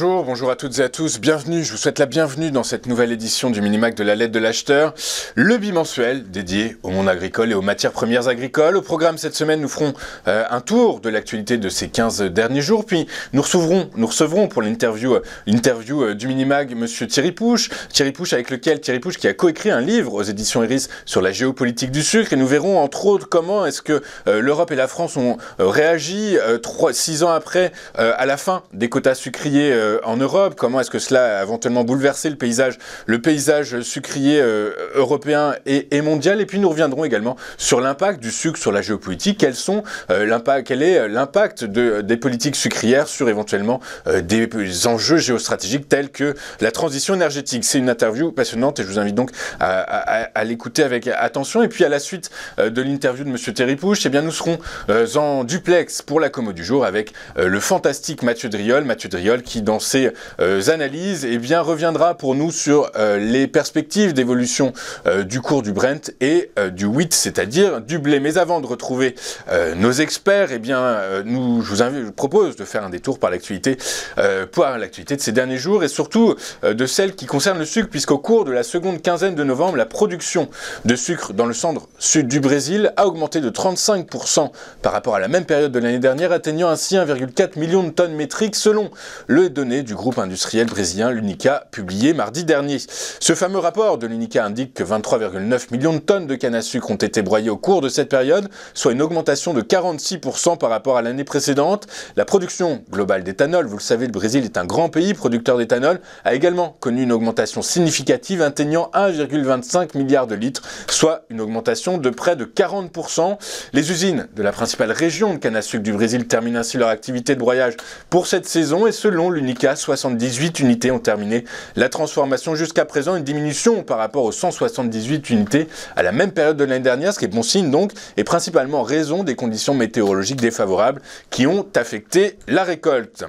Bonjour, bonjour à toutes et à tous, bienvenue, je vous souhaite la bienvenue dans cette nouvelle édition du Minimac de la lettre de l'acheteur, le bimensuel dédié au monde agricole et aux matières premières agricoles. Au programme cette semaine, nous ferons un tour de l'actualité de ces 15 derniers jours, puis nous recevrons pour l'interview du Minimac monsieur Thierry Pouche Thierry Pouche qui a coécrit un livre aux éditions Iris sur la géopolitique du sucre, et nous verrons entre autres comment est-ce que l'Europe et la France ont réagi 6 ans après à la fin des quotas sucriers en Europe, comment est-ce que cela a éventuellement bouleversé le paysage sucrier européen et mondial, et puis nous reviendrons également sur l'impact du sucre sur la géopolitique, quel est l'impact des politiques sucrières sur éventuellement des enjeux géostratégiques tels que la transition énergétique. C'est une interview passionnante et je vous invite donc à l'écouter avec attention. Et puis à la suite de l'interview de monsieur Thierry Pouche, eh bien nous serons en duplex pour la commo du jour avec le fantastique Mathieu Driol qui dans ses analyses reviendra pour nous sur les perspectives d'évolution du cours du Brent et du wheat, c'est-à-dire du blé. Mais avant de retrouver nos experts, je vous propose de faire un détour par l'actualité de ces derniers jours et surtout de celle qui concerne le sucre, puisqu'au cours de la seconde quinzaine de novembre, la production de sucre dans le centre-sud du Brésil a augmenté de 35% par rapport à la même période de l'année dernière, atteignant ainsi 1,4 million de tonnes métriques selon les données du groupe industriel brésilien l'UNICA, publié mardi dernier. Ce fameux rapport de l'UNICA indique que 23,9 millions de tonnes de canne à sucre ont été broyées au cours de cette période, soit une augmentation de 46% par rapport à l'année précédente. La production globale d'éthanol, vous le savez, le Brésil est un grand pays producteur d'éthanol, a également connu une augmentation significative atteignant 1,25 milliard de litres, soit une augmentation de près de 40%. Les usines de la principale région de canne à sucre du Brésil terminent ainsi leur activité de broyage pour cette saison, et selon l'UNICA, 78 unités ont terminé la transformation jusqu'à présent, une diminution par rapport aux 178 unités à la même période de l'année dernière, ce qui est bon signe donc, et principalement en raison des conditions météorologiques défavorables qui ont affecté la récolte.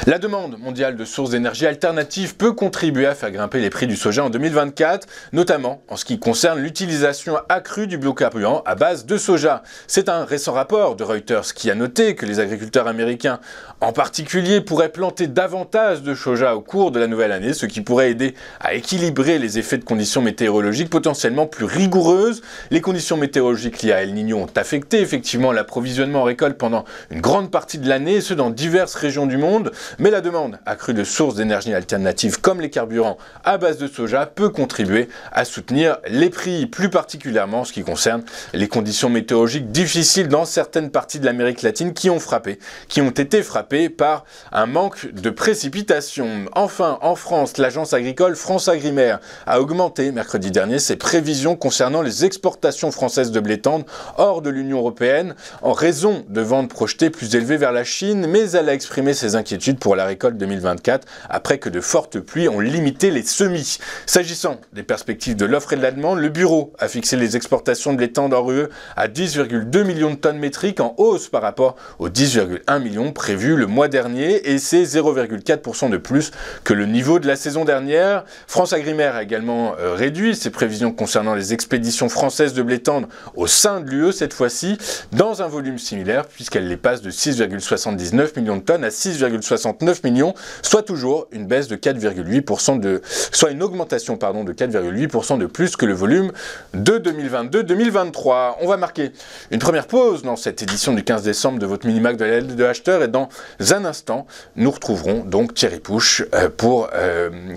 La demande mondiale de sources d'énergie alternatives peut contribuer à faire grimper les prix du soja en 2024, notamment en ce qui concerne l'utilisation accrue du biocarburant à base de soja. C'est un récent rapport de Reuters qui a noté que les agriculteurs américains, en particulier, pourraient planter davantage de soja au cours de la nouvelle année, ce qui pourrait aider à équilibrer les effets de conditions météorologiques potentiellement plus rigoureuses. Les conditions météorologiques liées à El Niño ont affecté effectivement l'approvisionnement en récolte pendant une grande partie de l'année, et ce dans diverses régions du monde. Mais la demande accrue de sources d'énergie alternatives comme les carburants à base de soja peut contribuer à soutenir les prix, plus particulièrement en ce qui concerne les conditions météorologiques difficiles dans certaines parties de l'Amérique latine qui ont été frappées par un manque de précipitations. Enfin, en France, l'agence agricole FranceAgriMer a augmenté mercredi dernier ses prévisions concernant les exportations françaises de blé tendre hors de l'Union européenne en raison de ventes projetées plus élevées vers la Chine, mais elle a exprimé ses inquiétudes pour la récolte 2024 après que de fortes pluies ont limité les semis. S'agissant des perspectives de l'offre et de la demande, le bureau a fixé les exportations de blé tendre hors UE à 10,2 millions de tonnes métriques, en hausse par rapport aux 10,1 millions prévus le mois dernier, et c'est 0,4% de plus que le niveau de la saison dernière. FranceAgriMer a également réduit ses prévisions concernant les expéditions françaises de blé tendre au sein de l'UE cette fois-ci, dans un volume similaire puisqu'elle les passe de 6,79 millions de tonnes à 6,69 millions, soit toujours une baisse de 4,8% soit une augmentation de 4,8% de plus que le volume de 2022-2023. On va marquer une première pause dans cette édition du 15 décembre de votre Minimac de la lettre de l'acheteur, et dans un instant, nous retrouverons donc Thierry Pouche pour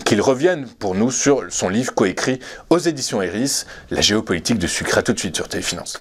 qu'il revienne pour nous sur son livre coécrit aux éditions Iris, La géopolitique du sucre. À tout de suite sur Téléfinance.